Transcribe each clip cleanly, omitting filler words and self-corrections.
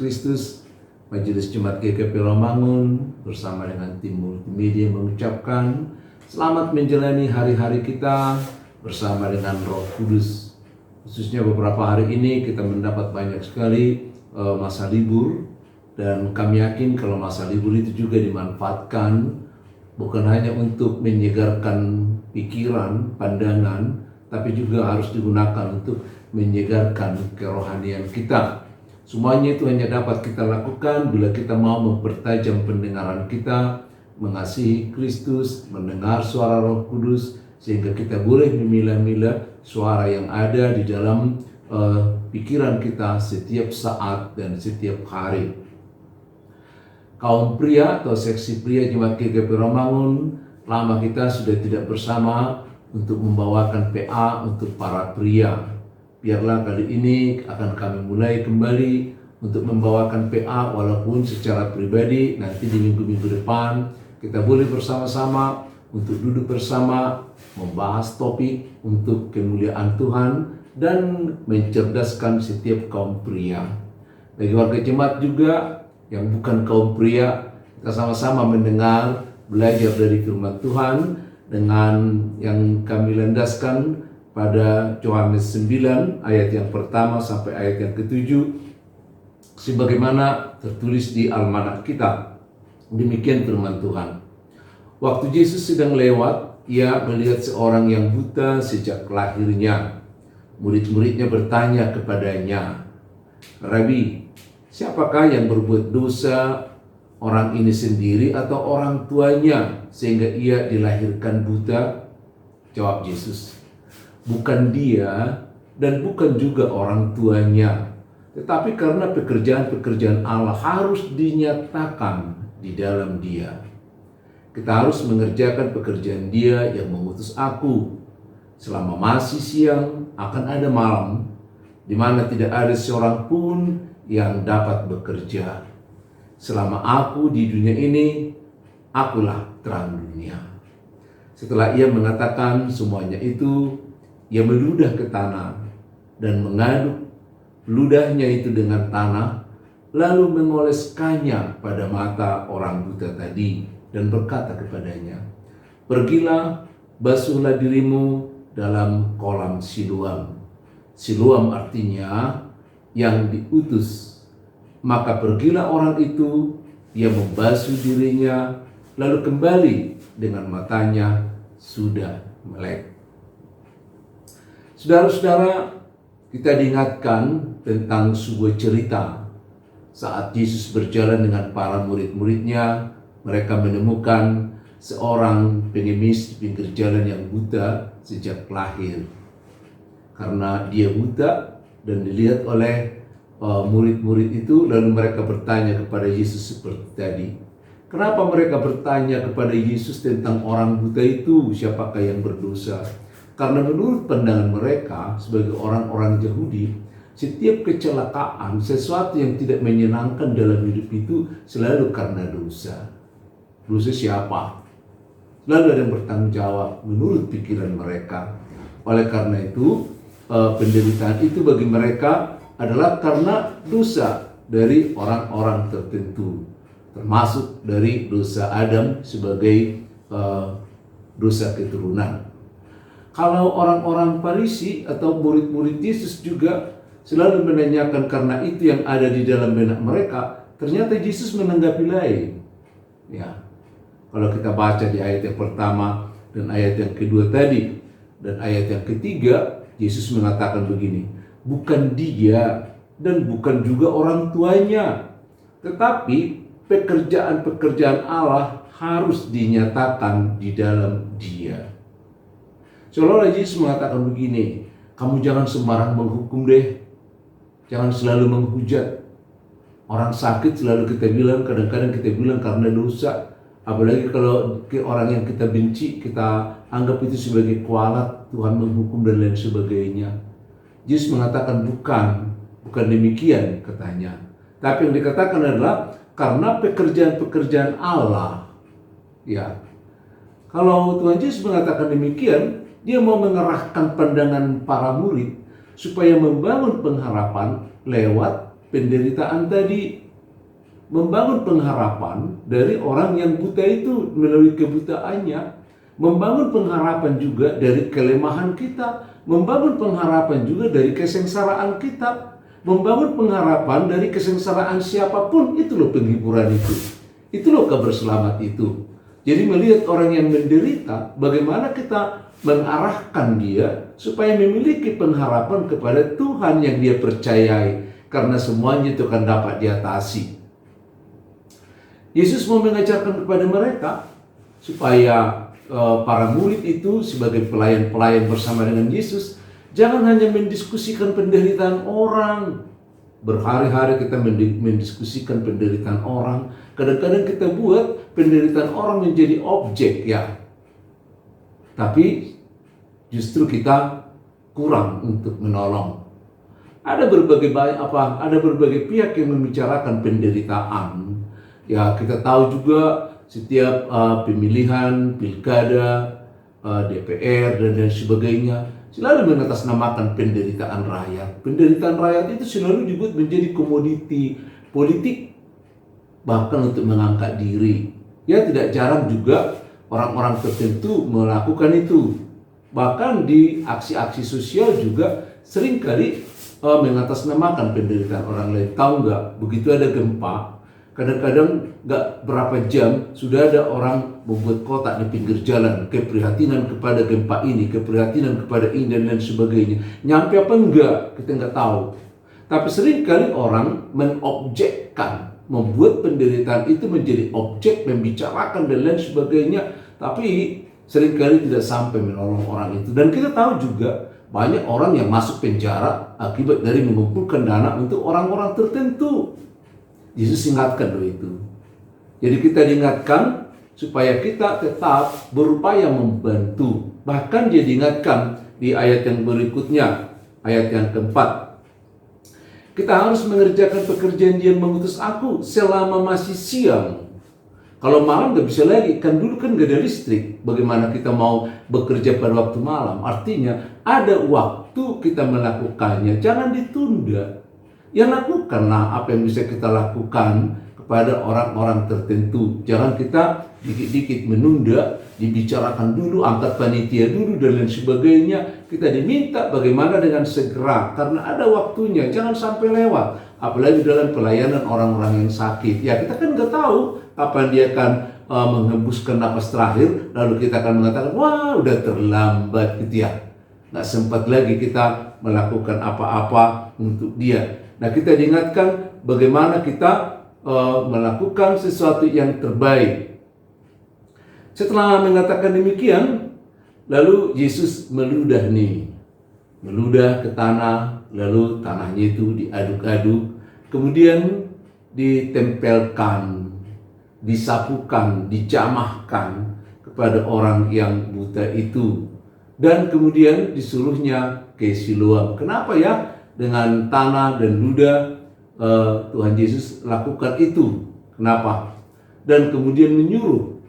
Kristus, Majelis Jemaat GKP Romangun bersama dengan tim multimedia mengucapkan selamat menjalani hari-hari kita bersama dengan Roh Kudus. Khususnya beberapa hari ini kita mendapat banyak sekali masa libur, dan kami yakin kalau masa libur itu juga dimanfaatkan bukan hanya untuk menyegarkan pikiran, pandangan, tapi juga harus digunakan untuk menyegarkan kerohanian kita. Semuanya itu hanya dapat kita lakukan bila kita mau mempertajam pendengaran kita, mengasihi Kristus, mendengar suara Roh Kudus, sehingga kita boleh memilah-milah suara yang ada di dalam pikiran kita setiap saat dan setiap hari. Kaum pria atau seksi pria Jemaat GKP Romangun, lama kita sudah tidak bersama untuk membawakan PA untuk para pria. Biarlah kali ini akan kami mulai kembali untuk membawakan PA, walaupun secara pribadi nanti di minggu-minggu depan kita boleh bersama-sama untuk duduk bersama membahas topik untuk kemuliaan Tuhan dan mencerdaskan setiap kaum pria. Bagi warga jemaat juga yang bukan kaum pria, kita sama-sama mendengar, belajar dari firman Tuhan dengan yang kami landaskan pada Yohanes 9 ayat yang pertama sampai ayat yang ke-7, sebagaimana tertulis di almanak kita. Demikian firman Tuhan. Waktu Yesus sedang lewat, ia melihat seorang yang buta sejak lahirnya. Murid-muridnya bertanya kepadanya, "Rabi, siapakah yang berbuat dosa, orang ini sendiri atau orang tuanya, sehingga ia dilahirkan buta?" Jawab Yesus, "Bukan dia dan bukan juga orang tuanya, tetapi karena pekerjaan-pekerjaan Allah harus dinyatakan di dalam dia. Kita harus mengerjakan pekerjaan dia yang mengutus aku. Selama masih siang akan ada malam, di mana tidak ada seorang pun yang dapat bekerja. Selama aku di dunia ini, akulah terang dunia." Setelah ia mengatakan semuanya itu, ia meludah ke tanah dan mengaduk ludahnya itu dengan tanah, lalu mengoleskannya pada mata orang buta tadi dan berkata kepadanya, "Pergilah, basuhlah dirimu dalam kolam Siloam." Siloam artinya yang diutus. Maka pergilah orang itu, ia membasuh dirinya, lalu kembali dengan matanya sudah melek. Saudara-saudara, kita diingatkan tentang sebuah cerita. Saat Yesus berjalan dengan para murid-muridnya, mereka menemukan seorang pengemis di pinggir jalan yang buta sejak lahir. Karena dia buta dan dilihat oleh murid-murid itu, lalu mereka bertanya kepada Yesus seperti tadi. Kenapa mereka bertanya kepada Yesus tentang orang buta itu, siapakah yang berdosa? Karena menurut pandangan mereka sebagai orang-orang Yahudi, setiap kecelakaan, sesuatu yang tidak menyenangkan dalam hidup itu selalu karena dosa. Dosa siapa? Selalu ada yang bertanggung jawab menurut pikiran mereka. Oleh karena itu, penderitaan itu bagi mereka adalah karena dosa dari orang-orang tertentu, termasuk dari dosa Adam sebagai dosa keturunan. Kalau orang-orang Farisi atau murid-murid Yesus juga selalu menanyakan karena itu yang ada di dalam benak mereka, ternyata Yesus menanggapi lain. Ya, kalau kita baca di ayat yang pertama dan ayat yang kedua tadi dan ayat yang ketiga, Yesus mengatakan begini, "Bukan dia dan bukan juga orang tuanya, tetapi pekerjaan-pekerjaan Allah harus dinyatakan di dalam dia." Seolah-olah Yesus mengatakan begini, kamu jangan sembarang menghukum deh. Jangan selalu menghujat. Orang sakit selalu kita bilang, kadang-kadang kita bilang karena dosa. Apalagi kalau orang yang kita benci, kita anggap itu sebagai kualat, Tuhan menghukum dan lain sebagainya. Yesus mengatakan bukan demikian katanya. Tapi yang dikatakan adalah karena pekerjaan-pekerjaan Allah. Ya, kalau Tuhan Yesus mengatakan demikian, dia mau mengerahkan pandangan para murid supaya membangun pengharapan lewat penderitaan tadi, membangun pengharapan dari orang yang buta itu melalui kebutaannya, membangun pengharapan juga dari kelemahan kita, membangun pengharapan juga dari kesengsaraan kita, membangun pengharapan dari kesengsaraan siapapun. Itu loh penghiburan itu loh kabar selamat itu. Jadi melihat orang yang menderita, bagaimana kita mengarahkan dia supaya memiliki pengharapan kepada Tuhan yang dia percayai, karena semuanya itu akan dapat diatasi. Yesus mau mengajarkan kepada mereka supaya para murid itu sebagai pelayan-pelayan bersama dengan Yesus jangan hanya mendiskusikan penderitaan orang. Berhari-hari kita mendiskusikan penderitaan orang. Kadang-kadang kita buat penderitaan orang menjadi objek, ya. Tapi justru kita kurang untuk menolong. Ada berbagai pihak yang membicarakan penderitaan. Ya, kita tahu juga setiap pemilihan, pilkada, DPR dan sebagainya selalu mengatasnamakan penderitaan rakyat. Penderitaan rakyat itu selalu dibuat menjadi komoditi politik, bahkan untuk mengangkat diri. Ya, tidak jarang juga orang-orang tertentu melakukan itu. Bahkan di aksi-aksi sosial juga seringkali mengatasnamakan penderitaan orang lain. Tahu nggak, begitu ada gempa, kadang-kadang nggak berapa jam sudah ada orang membuat kotak di pinggir jalan, keprihatinan kepada gempa ini, keprihatinan kepada ini dan lain sebagainya. Nyampe apa enggak, kita nggak tahu. Tapi seringkali orang menobjekkan, membuat penderitaan itu menjadi objek, membicarakan dan lain sebagainya. Tapi seringkali tidak sampai menolong orang itu. Dan kita tahu juga banyak orang yang masuk penjara akibat dari mengumpulkan dana untuk orang-orang tertentu. Yesus ingatkan loh itu. Jadi kita diingatkan supaya kita tetap berupaya membantu. Bahkan dia diingatkan di ayat yang berikutnya, ayat yang keempat. Kita harus mengerjakan pekerjaan Dia mengutus aku selama masih siang. Kalau malam gak bisa lagi, kan dulu kan gak ada listrik. Bagaimana kita mau bekerja pada waktu malam? Artinya ada waktu kita melakukannya, jangan ditunda. Ya, lakukanlah apa yang bisa kita lakukan kepada orang-orang tertentu. Jangan kita dikit-dikit menunda, dibicarakan dulu, angkat panitia dulu dan lain sebagainya. Kita diminta bagaimana dengan segera, karena ada waktunya, jangan sampai lewat. Apalagi dalam pelayanan orang-orang yang sakit. Ya, kita kan nggak tahu kapan dia akan menghembuskan napas terakhir, lalu kita akan mengatakan, wah udah terlambat gitu ya. Nggak sempat lagi kita melakukan apa-apa untuk dia. Nah, kita diingatkan bagaimana kita melakukan sesuatu yang terbaik. Setelah mengatakan demikian, lalu Yesus meludah ke tanah, lalu tanahnya itu diaduk-aduk, kemudian ditempelkan, disapukan, dijamahkan kepada orang yang buta itu, dan kemudian disuruhnya ke Siloam. Kenapa ya? Dengan tanah dan ludah Tuhan Yesus lakukan itu. Kenapa? Dan kemudian menyuruh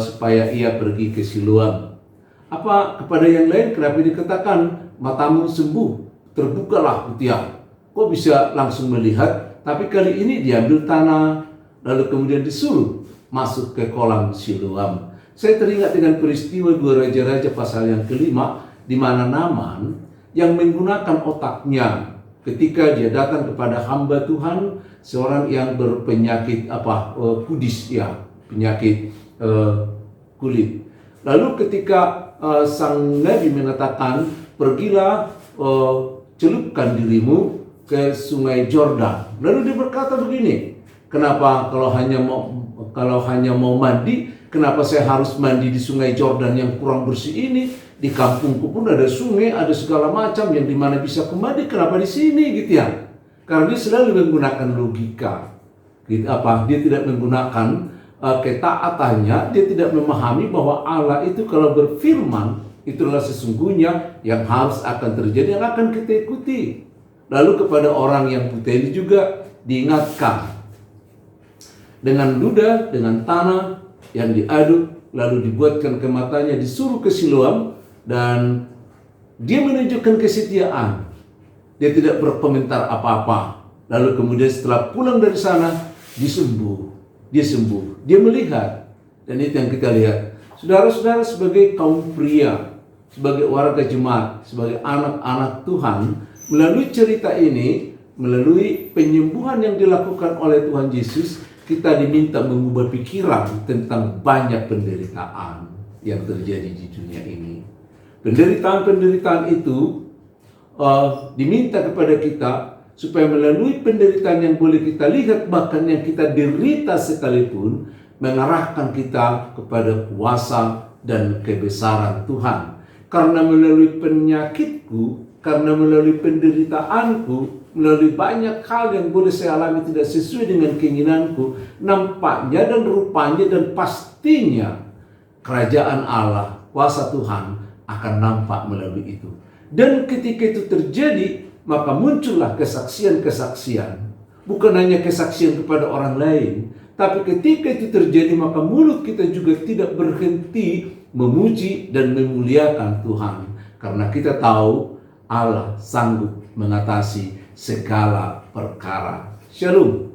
supaya ia pergi ke Siloam. Apa kepada yang lain kenapa dikatakan matamu sembuh, terbukalah Kutia? Kok bisa langsung melihat? Tapi kali ini diambil tanah, lalu kemudian disuruh masuk ke kolam Siloam. Saya teringat dengan peristiwa 2 Raja-Raja pasal yang ke-5, di mana Naaman yang menggunakan otaknya ketika dia datang kepada hamba Tuhan, seorang yang berpenyakit kudis, ya, penyakit kulit. Lalu ketika sang Nabi mengatakan, pergilah celupkan dirimu ke sungai Jordan. Lalu dia berkata begini, kenapa kalau hanya mau mandi, kenapa saya harus mandi di sungai Jordan yang kurang bersih ini? Di kampungku pun ada sungai, ada segala macam yang dimana bisa mandi, kenapa di sini gitu ya? Karena dia selalu menggunakan logika. Dia tidak menggunakan ketaatannya, dia tidak memahami bahwa Allah itu kalau berfirman, itulah sesungguhnya yang harus akan terjadi, yang akan kita ikuti. Lalu kepada orang yang buta ini juga diingatkan dengan ludah, dengan tanah yang diaduk, lalu dibuatkan ke matanya, disuruh ke Siloam, dan dia menunjukkan kesetiaan. Dia tidak berkomentar apa-apa. Lalu kemudian setelah pulang dari sana, dia sembuh, dia melihat. Dan itu yang kita lihat. Saudara-saudara, sebagai kaum pria, sebagai warga jemaat, sebagai anak-anak Tuhan, melalui cerita ini, melalui penyembuhan yang dilakukan oleh Tuhan Yesus, kita diminta mengubah pikiran tentang banyak penderitaan yang terjadi di dunia ini. Penderitaan-penderitaan itu diminta kepada kita supaya melalui penderitaan yang boleh kita lihat, bahkan yang kita derita sekalipun, mengarahkan kita kepada kuasa dan kebesaran Tuhan. Karena melalui penyakitku, karena melalui penderitaanku, melalui banyak hal yang boleh saya alami tidak sesuai dengan keinginanku, nampaknya dan rupanya dan pastinya kerajaan Allah, kuasa Tuhan akan nampak melalui itu. Dan ketika itu terjadi, maka muncullah kesaksian-kesaksian. Bukan hanya kesaksian kepada orang lain, tapi ketika itu terjadi, maka mulut kita juga tidak berhenti memuji dan memuliakan Tuhan. Karena kita tahu Allah sanggup mengatasi segala perkara. Shalom.